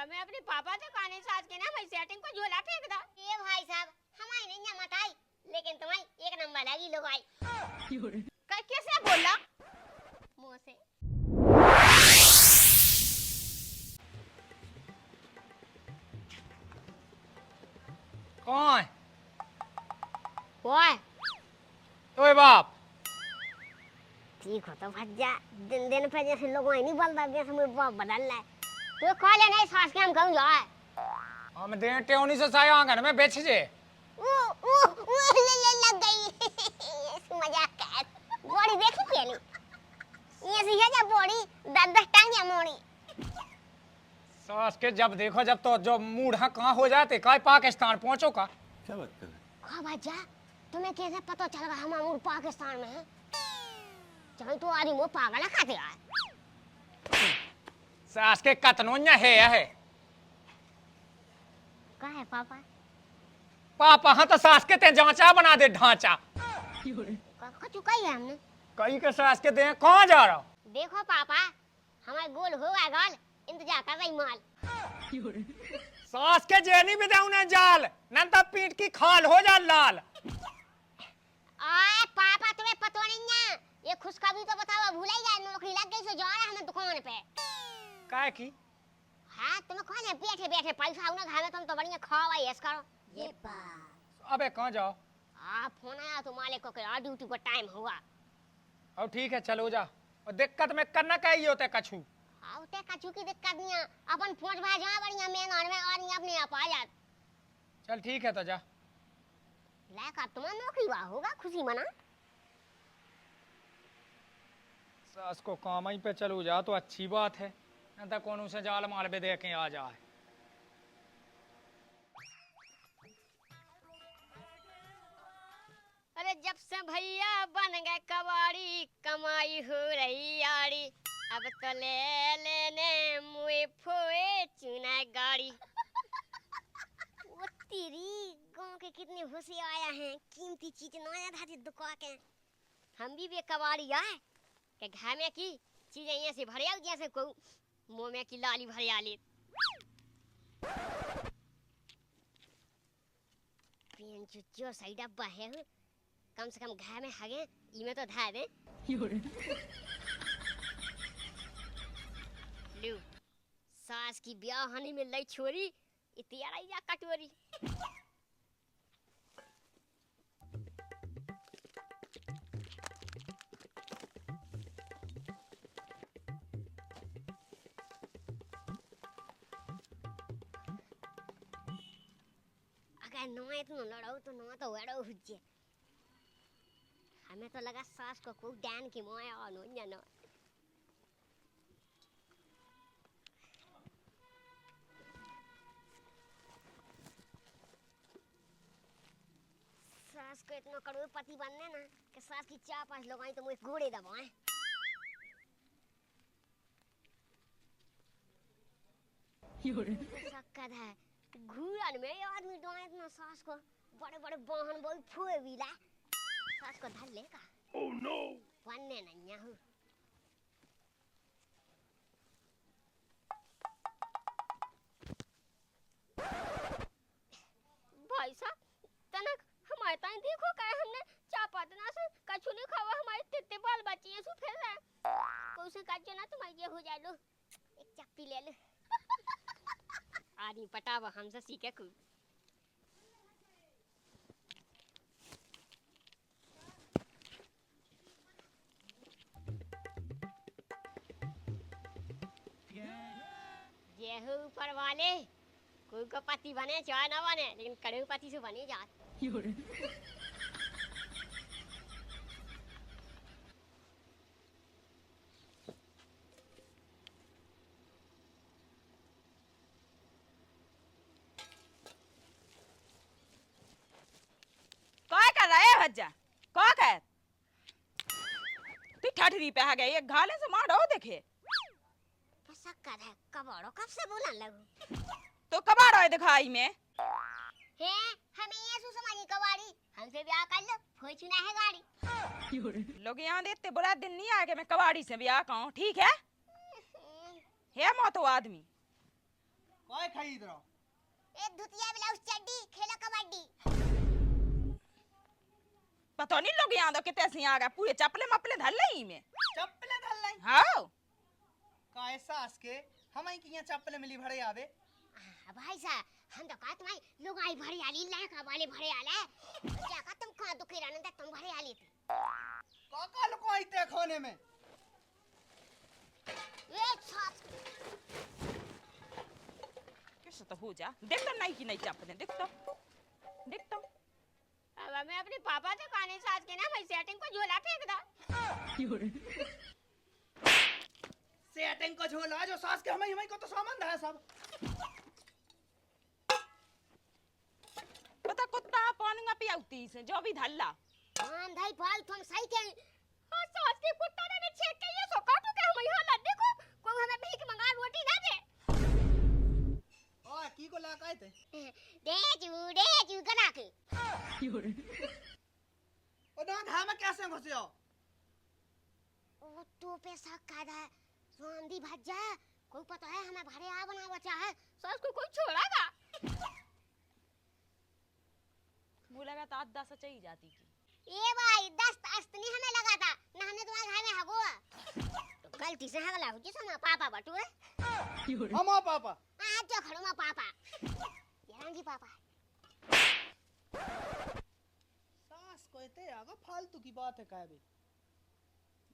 हमें अपने पापा से कहानी साथ के ना मैं सेटिंग को झोला फेंक दा। ये भाई साहब हमारी नहीं जमत आई, लेकिन तुम्हारी एक नंबर लगी लो भाई। कैसे बोला मुंह से। कौन? ओए ओए बाप। ठीक हो तो भज्जा दिन दिन पे जैसे लोग नहीं बोलता जैसे मेरे बाप बदल रहा है। तो खा ले नहीं सास के हम कहूं जाए। हम दे टेउनी से साया आंगन में बेच जे। ले लग गई। ये मजाक कर। बॉडी देखी के नहीं। ये सी है जब बॉडी 10-10 टांग मोड़ी। सास के जब देखो जब तो जो मूढ़ा कहाँ हो जाते काय पाकिस्तान पहुंचो का। क्या बात कर रहे? खा भज्जा तुम्हें कैसे पता चला हम अमूर पाकिस्तान में हैं? चाहे तो आरी वो पागल खाते आए। सास के कतनोन्या है। का है पापा? पापा हाँ तो सास के ते जांचा बना दे ढांचा। का चुका ही है हमने। कहीं के सास के दे कहाँ जा रहा? देखो पापा हमारे गोल होगा गाल इंतजार कर रही माल। सास के जेनी भी दे उन्हें जाल नंता पीठ की खाल हो जा लाल। आए पापा तुम्हें पता नहीं है ये खुशखबरी तो बताओ भूल ही गए नौकरी लग गई सो जा रहा हमें दुकान पे। काय की? हाँ तुम्हें कौन है बैठे बैठे पैसा उन्हें घर में तुम तो बढ़िया खाओ यस करो। ये बात। अबे कहाँ जाओ? फोन आया तो मालिक को कि ड्यूटी पर टाइम हुआ। अब ठीक है चलो जा और दिक्कत में करना क्या ही होता है कछु। हाँ उते कछु की दिक्कत नहीं है अपन फोन भाजा बढ़िया मेहमान में और नहीं अपने आप आ जात। चल ठीक है तो जा। लायक अब तुम्हारा नौकरी हुआ होगा खुशी मना। सास को काम ही पे चलो जा तो अच्छी बात है न तो कौन उसे जाल माल पे देखे आ जाए। अरे जब से भैया बन गए कबाड़ी कमाई हो रही यारी अब तो ले लेने मुए फोए चुना गाड़ी। वो तेरी गांव के कितने होशियार आया हैं कीमती चीज नया धाती दुका के। हम भी कबाड़ी आए के घर में की चीजें यहाँ से भरे आउ जैसे को मुंह में की लाली भरे आली। पेन चुच्चो सही डब्बा है कम से कम घर में हगे इमे तो धा दे। लू सास की ब्याह हानि में लई छोरी इतियारा या कटोरी। अगर नोए तो लड़ाओ तो नोए तो वेड़ो हुज्जे। हमें तो लगा सास को खूब डैन की मोए और नोन्या नो। सास को इतना करोड़पति बनने ना कि सास की 4-5 लोग आई तो मुझे घोड़े दबाए। शक्कर है घूरन में आदमी डोए इतना सास को बड़े बड़े वाहन बोल फुए विला सास को धर लेगा। Oh no! बनने नहीं है हूँ। भाई साहब तनक हमारे ताई देखो क्या हमने चापा तना से कछु नहीं खावा हमारे तित्ते बाल बच्चे सु फिर रहे कोई से कच्चे ना तुम्हारी ये हो जाए लो एक चप्पी ले लो। आदमी पटावा हमसे सीखे को। ये हो ऊपर वाले कोई को पति बने चाहे ना बने लेकिन करोड़पति से बने जात। काय कर रहा है भज्जा का कर तू ठठरी पे आ गई एक घाले से मारो देखे शक्कर है कबाड़ो कब से बोलन लगू। तो कबाड़ है दिखाई में हे हमें ये सु समाजी कबाड़ी हमसे ब्याह कर लो फॉर्च्यूनर है गाड़ी। लोग यहाँ देते बुरा दिन नहीं आएगा मैं कबाड़ी से ब्याह कहूँ ठीक है। हे मोतो आदमी कोई खरीद रहा एक धुतिया ब्लाउज चड्डी खेलो कबड्डी। पता नहीं लोग यहाँ कितने ऐसे आ गए पूरे चपले मपले धर ली में। चप्पले धर लाई हाँ का सास के हम आई की चप्पले मिली भरे आवे। भाई साहब हम तो कहत भाई लोग आई भरे आली लाख वाले भरे आले क्या का तुम कहां दुखी रहने दे तुम भरे आली थे काका लोग आई ते खाने में ये सास कैसे तो हो जा देख तो नहीं की नहीं चपले देख तो अब मैं अपने पापा से काने सास के ना मैं सेटिंग को झोला फेंक दा। सेटिंग को झोला जो सास के हमें को तो सामान है सब। पता कुत्ता पानी में पियाउती से जो भी धल्ला हां भाई बाल तुम सही के और सास के कुत्ता ने छेक के ये सो काटू के हम यहाँ लड्डे को कोई हमें भीख मंगा रोटी ना दे। ओ की को ला काए थे दे चू कना के ओ ना घा में कैसे घुसे हो ओ तो पैसा कादा स्वांदी भज्जा कोई पता है हमें भरे आ बना बचा है सास को कोई छोड़ागा बोलेगा तो 10 चाहिए जाती की ए भाई 10 नहीं हमें लगा था ना हमने तुम्हारे घर में हगो तो गलती से हगला हो जिस हम पापा बटू है हम पापा आज जो खड़ो मा पापा यारंगी पापा सास को इते आगा फालतू की बात है काहे बे।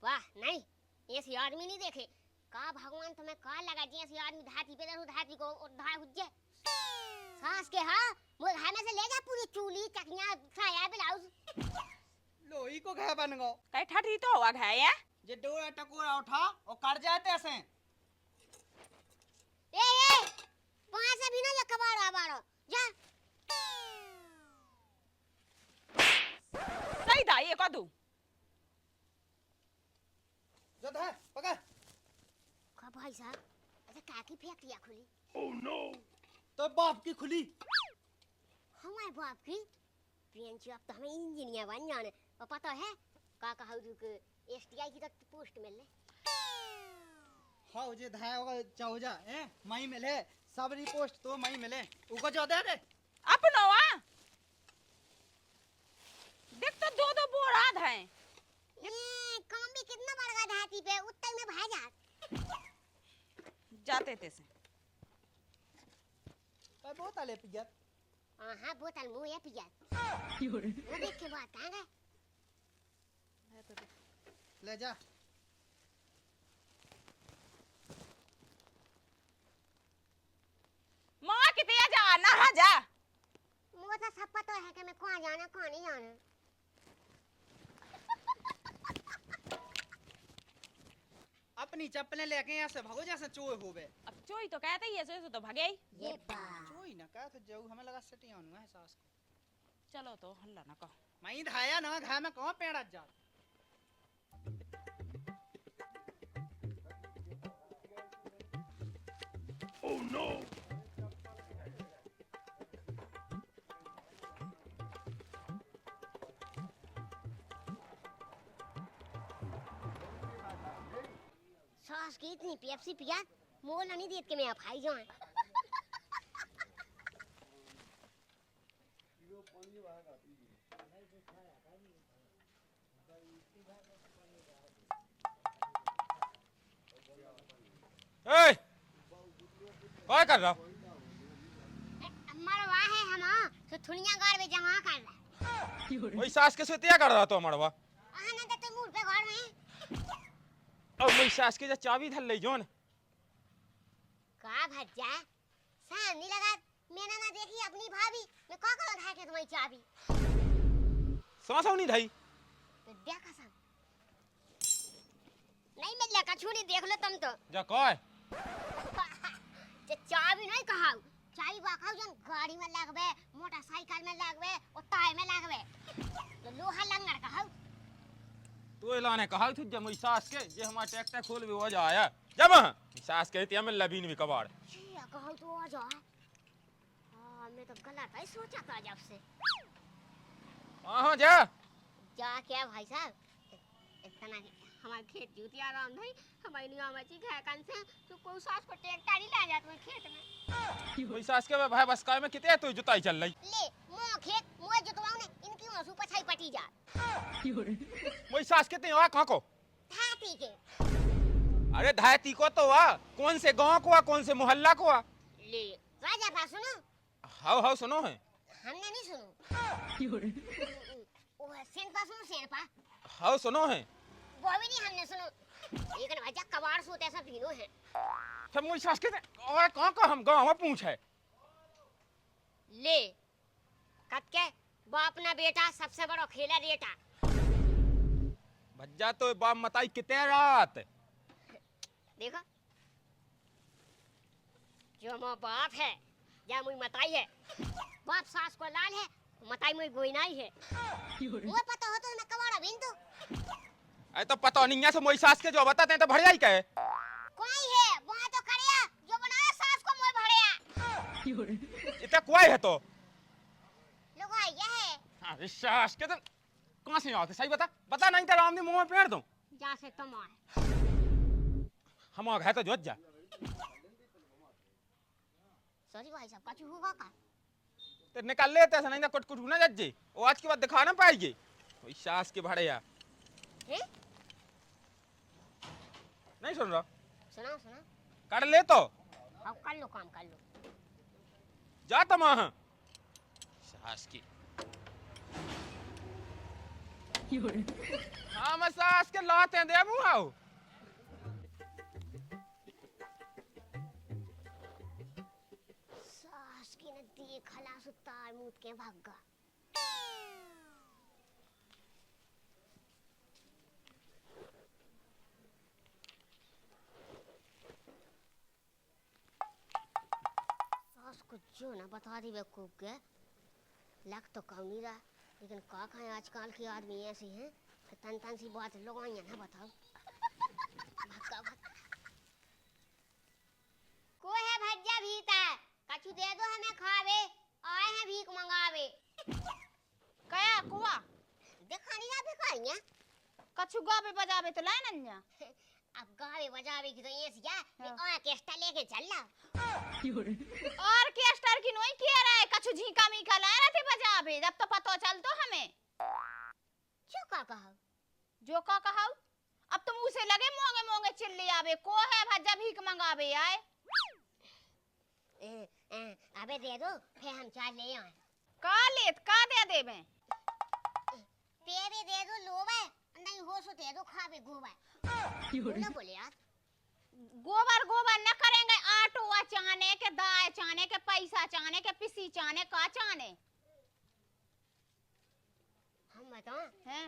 वाह नहीं ऐसी आदमी नहीं देखे का भगवान तुम्हें का लगा जी ऐसी आदमी धाती पे दरू धाती को उद्धार हुज्जे सास के हां वो घर में से ले जा पूरी चूली चकनिया साया ब्लाउज लोई को घा बन गो कई ठठी तो हुआ है ये जे डोरा टकोरा उठा और कर जाते ऐसे ए वहां से भी ना जा कबाड़ा बाड़ो जा सही था ये कदू जो था पकड़ का भाई साहब ऐसे काकी फैक्ट्रिया खुली तो बाप की खुली हमारे बाप की प्रियंशी अब तो हमें इंजीनियर बन जाने और पता है का कहा कि एसटीआई की तक पोस्ट मिलने हाँ जे धाय होगा चौजा हैं मई मिले सबरी पोस्ट तो मई मिले उको जो दे अपनो आ देख तो दो बोरा है ये काम भी कितना बढ़ गया धाती पे उत्तर में भाजा जाते थे से पर बहुत आले पिया हां बोतल मुंह है पिया वो देख के बात कहां गए ले जा मां किते जा ना जा मुझे तो सब पता है कि मैं कहां जाना कहां नहीं जाना अपनी चप्पलें लेके यहाँ से भागो जैसे चोर हो बे अब चोई तो कहते ही है सो तो भागे ये बात चोई ना कहा तो जाऊ हमें लगा सटी आऊंगा है सास को चलो तो हल्ला ना कहो मई धाया ना घा में कहां पेड़ा जा ओह नो सास की इतनी पेप्सी पिया मोल नहीं देत के मैं भाई जाऊं ए क्या कर रहा मरवा है हम तो थुनिया गाड़ में जमा कर रहा वही सास के सुतिया कर रहा तो मरवा आना दे तो मुंह पे घर में अब वही सास के जा चाबी धर ले जोन का भज्जा सामने लगा मैंने ना देखी अपनी भाभी मैं का कर रहा है तुम्हारी चाबी समझ नहीं धाई तो देखा सब नहीं मिल का छुरी देख लो तुम तो जा कह जे चाबी नहीं कहा चाबी बाकाऊ जन गाड़ी में लगबे मोटरसाइकिल में लगबे और ताय में लगबे तो लोहा लंगर कहा तू एलाने कहा तू जब सास के जे हमारा ट्रैक्टर खोल भी हो जाया जब सास के तिया में लबीन भी कबाड़ ये कहा तो आ जा हां मैं तो गलत है सोचा था जब से हां जा जा क्या भाई साहब इतना हमारे खेत जूती आराम नहीं हमारी निगाह में ची है कन से तो कोई सास को ट्रैक्टर ही ला जात में खेत में मेरी सास के भाई बस काय में कितने तो जुताई चल रही ले मो खेत मो जुतवाऊ ने इनकी मसू पछाई पटी जा मेरी सास कितने हुआ कहाँ को धाती के अरे धायती को तो हुआ कौन से गांव को हुआ कौन से मोहल्ला को हुआ ले राजा पा सुनो हाउ हाउ सुनो है हमने नहीं सुनो ओ सेन पा सुनो सेन पा हाउ सुनो है वो भी नहीं हमने सुनो लेकिन भैया कबाड़ सूत ऐसा तीनों है सब मेरी सास के और कहाँ का हम गांव में पूछे ले कत के बाप ना बेटा सबसे बड़ा खेला रेटा भज्जा तो बाप मताई कितने रात देखो जो मो बाप है या मुई मताई है बाप सास को लाल है मताई मुई गोइनाई है वो पता हो तो मैं कबाड़ा बिन तो अरे तो पता नहीं है तो मेरी सास के जो बताते हैं तो भर जाई क्या कोई है वहाँ तो खड़िया जो बनाया सास को मोय भड़िया इतना कोई है तो लोग ये है अरे सास के तो कहाँ से आते सही बता बता नहीं तो राम ने मुंह में पेड़ दूं जा से तुम आए हम आ गए तो जोत जा सॉरी भाई साहब कुछ होगा का तो निकाल लेते ऐसा नहीं तो कुछ कुछ ना जज्जे वो आज के बाद दिखा ना पाएगी वही सास के भाड़े या हैं नहीं सुन रहा सुना सुना कर ले तो अब कर लो काम कर लो जा तो मां सास की हाँ मैं सास के लाते दे मुँह आओ सास की ने देखला सुतार मुत के भागा सास को जो ना बता दी बेवकूफ के लग तो कम नहीं रहा लेकिन का खाए आजकल की आदमी ऐसी हैं कि तन तन सी बात लोग आई ना बताओ भक्का भक्का को है भज्जा भीता कछु दे दो हमें खावे आए हैं भीख मंगावे कया कुआ देखा नहीं ना भिखारियां कछु गावे बजावे तो लाए नन्या अब गावे बजावे की तो ये सिया ऑर्केस्ट्रा लेके चल ला ऑर्केस्ट्रा की नोई किया रहा है कछु झीका मीका लाए रहते बजावे जब तो पता चल तो हमें क्यों का कहा जो का कहा अब तुम उसे लगे मोंगे मोंगे चिल्ले आवे को है भज्जा भीख मंगावे आए अबे दे दो फिर हम चाय ले आए का लेत का दे देबे तेरे दे दो लोवे नहीं हो सो दे दो खावे गोवा बोलो बोले यार गोबर गोबर न करेंगे आटो चाने के दाए चाने के पैसा चाने के पिसी चाने का चाने हम बताओ हैं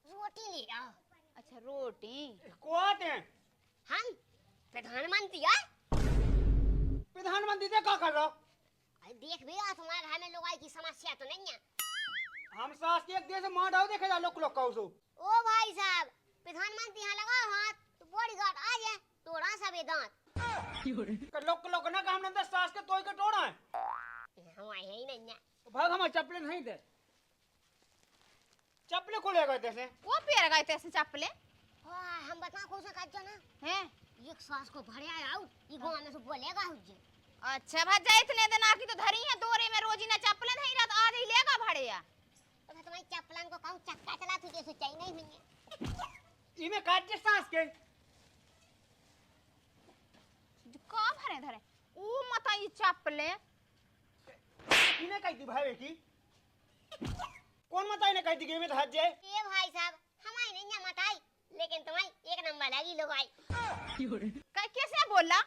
रोटी ले आओ अच्छा रोटी को आते हैं हम प्रधानमंत्री है प्रधानमंत्री से क्या कर रहा हो अरे देख भी आ तुम्हारे घर में लोगाई की समस्या तो नहीं है हम सास के एक देश मार डाल देखे जा लोग लोग का उसो ओ भाई साहब प्रधानमंत्री यहाँ लगा हाथ तो बॉडीगार्ड आ जाए तोड़ा सबे दांत लोग ना काम नंदर सास के तोय के टोड़ा है हम आए ही नहीं है तो भाग हम चप्पल नहीं दे चप्पल को ले गए थे वो पेर गए थे चप्पले वाह हम बता को से काट ना हैं एक सास को भरे आया ये गांव में से बोलेगा हुज्जे अच्छा भज्जा इतने दिन आकी तो धरी है दोरे में रोजी ना चप्पले नहीं रहत आज ही लेगा भड़िया तो मैं तुम्हारी चप्पलन को कहूं चक्का चला तू जैसे चाहिए नहीं हुई है इमे काट के सास के का भरे धरे ऊ मता ये चप्पले इने कह दी भाई की कौन मत इने कह दी कि में हाथ जाए ये भाई साहब हमारी नहीं है मताई लेकिन तुम्हारी एक नंबर लगी लोग आई कैसे बोला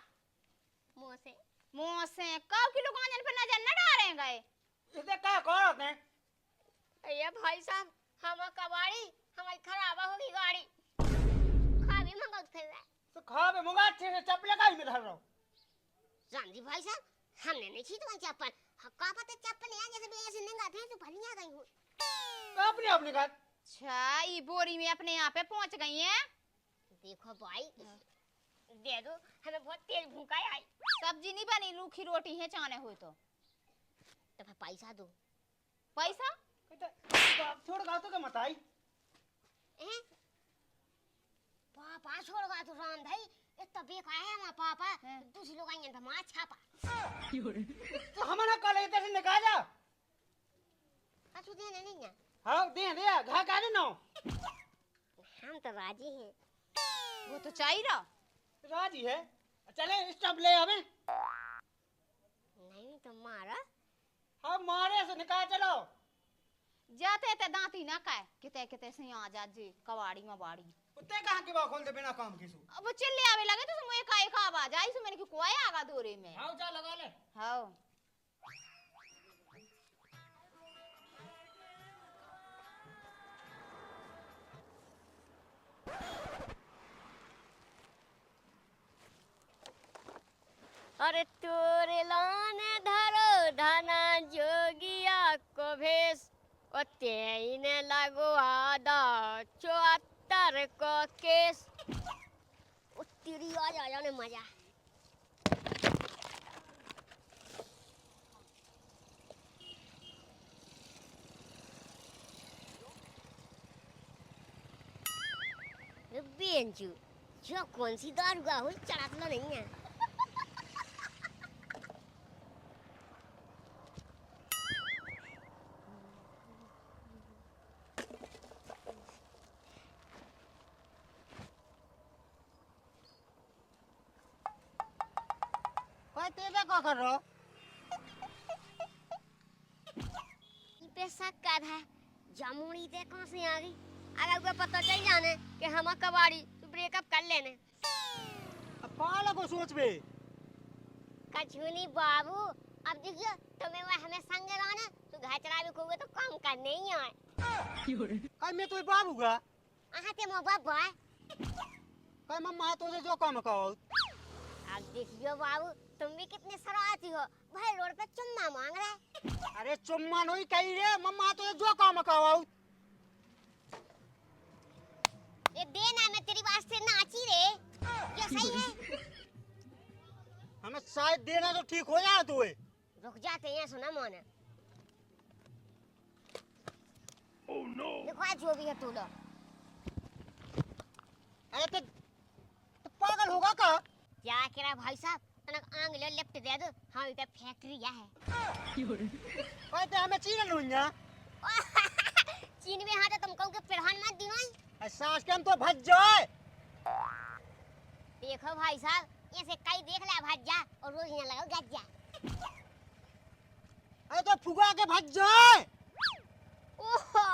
मुंह से काव की दुकान पे नजर न डालेंगे इसे क्या करते हैं ये भाई साहब हम कबाड़ी हमारी खराब होगी गाड़ी खा भी मंगा फिर रहा तो खा बे मुंगा अच्छे से चप्पल का ही में धर रहा हूं जानती भाई साहब हमने नहीं छी तुम्हारी चप्पल का पता चप्पल यहाँ जैसे भी ऐसे नंगा थे तो भलिया गई हूँ अपने अपने का अच्छा ये बोरी में अपने यहाँ पे पहुँच गई है देखो भाई दे दो हमें बहुत तेज भूख आई सब्जी नहीं बनी रूखी रोटी है चाने हुए तो फिर पैसा दो पैसा छोड़ गा तो क्या मत आई पापा छोड़ गा तो राम भाई इतना बेकार है हमारा पापा दूसरे लोग आएंगे तो मार छापा तो हमारा कॉलेज से निकाला कछु देने नहीं है हाँ दे घा का ना हम तो राजी हैं वो तो चाहिए राजी है चले स्टॉप ले हमें नहीं तो मारा हम मारे से निकाल चलो जाते ते दांती ना काय किते किते से आ जा जी कवाड़ी में बाड़ी कुत्ते कहाँ के बात खोल दे बिना काम के सु अब वो चिल्ले आवे लगे तो मुझे का एक आवाज आई सो मैंने कि कोई आगा दूरे में हाँ जा लगा ले हां अरे तोरे लाने धरो धना जोगिया को भेष ओ तेईने लगो आदा 74 को केस ओ तेरी आ जाने मजा बेंचू जो कौन सी दारू का हो चढ़ाता नहीं है कोई तेजा क्या कर रहा पे शक कर है जामुनी ते कहाँ से आ गई अगर उसे पता चल जाने कि हम कबाड़ी तो ब्रेकअप कर लेने अब पाला को सोच बे कछुनी बाबू अब देखियो तुम्हें वह हमें संग रहना तो घर चला भी खोगे तो काम करने ही आए कल मैं तो बाबू का आहा ते मो बाबा कल मम्मा तो जो काम कहो अब देखियो बाबू तुम भी कितने शरारती हो भाई रोड पे चुम्मा मांग रहे अरे चुम्मा नहीं कही रे मम्मा तो जो काम कहो ये देना मैं तेरी वास्ते नाची रे ये सही है हमें शायद देना तो ठीक हो जाए तो रुक जाते हैं सुना मोने देखो आज जो भी है तू लो अरे तो पागल होगा का क्या कह रहा भाई साहब तनक आंग ले लेफ्ट दे दो हाँ इधर फैक्ट्री है कहते हमें चीन लूंगा चीन में हाँ तो तुम कहोगे प्रधानमंत्री नहीं सास के हम तो भज जाए देखो भाई साहब ऐसे कई देख ले भज जा और रोज यहाँ लगाओ गज जा अरे तो फुगा के भज जाए ओहो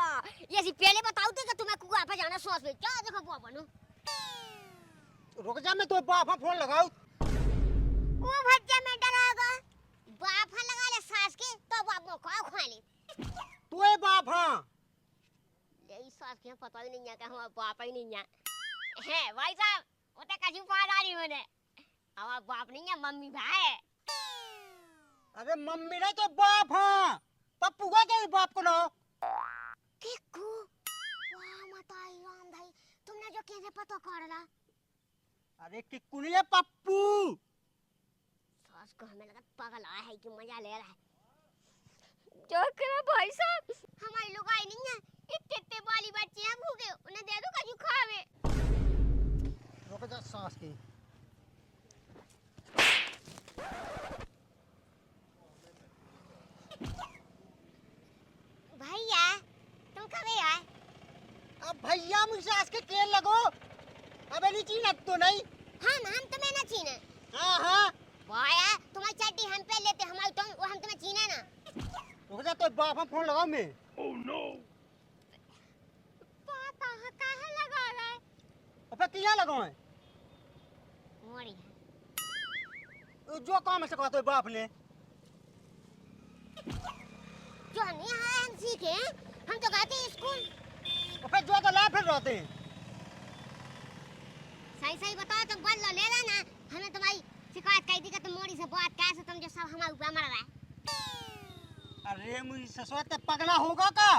ये सी पहले बताओ थे कि तुम्हें कुआ पे जाना सोच में क्या देखो बुआ बनू रुक जा मैं तो बाप फोन लगाऊं वो भज्जा में डरागा बाप लगा ले सास के तो बाप को खा ले तू है बाप हाँ यही सास के पता ही नहीं है कि हमारा बाप ही नहीं है भाई साहब वो तो कहीं पार आ रही मैंने हमारा बाप नहीं है मम्मी भाई अरे मम्मी नहीं तो बाप हाँ पप्पू का क्या बाप को ना किक्कू वाह माताई राम भाई तुमने जो कैसे पता कर ला अरे किक्कू नहीं है पप्पू सास को हमें लगा पागल आया है कि मजा ले रहा है जो करा भाई साहब हमारी लोग आई नहीं है इतने वाली बच्चे हैं भूखे उन्हें दे दो कजू खावे रुक जा सास की भैया तुम कब आए अब भैया मुझे सास के केल लगो अबे नहीं चीन तो नहीं हम तुम्हें ना छीने हाँ हाँ भाया तुम्हारी चड्डी हम पे लेते हमारी तुम वो हम तुम्हें छीने ना रुक जा तो बाप हम फोन लगाओ मैं पापा कहाँ लगा रहा है अबे किया लगाओ है मोरी जो काम से कहते बाप ने जो नहीं आए हम सीखे हम तो गए थे स्कूल और फिर जो तो ला फिर रहते हैं सही सही बताओ तुम बदला ले लेना हमें तुम्हारी शिकायत कही थी कि तुम मोरी से बात कैसे तुम जो सब हमारे ऊपर मर रहा है अरे मुझे ससुर ते पगला होगा का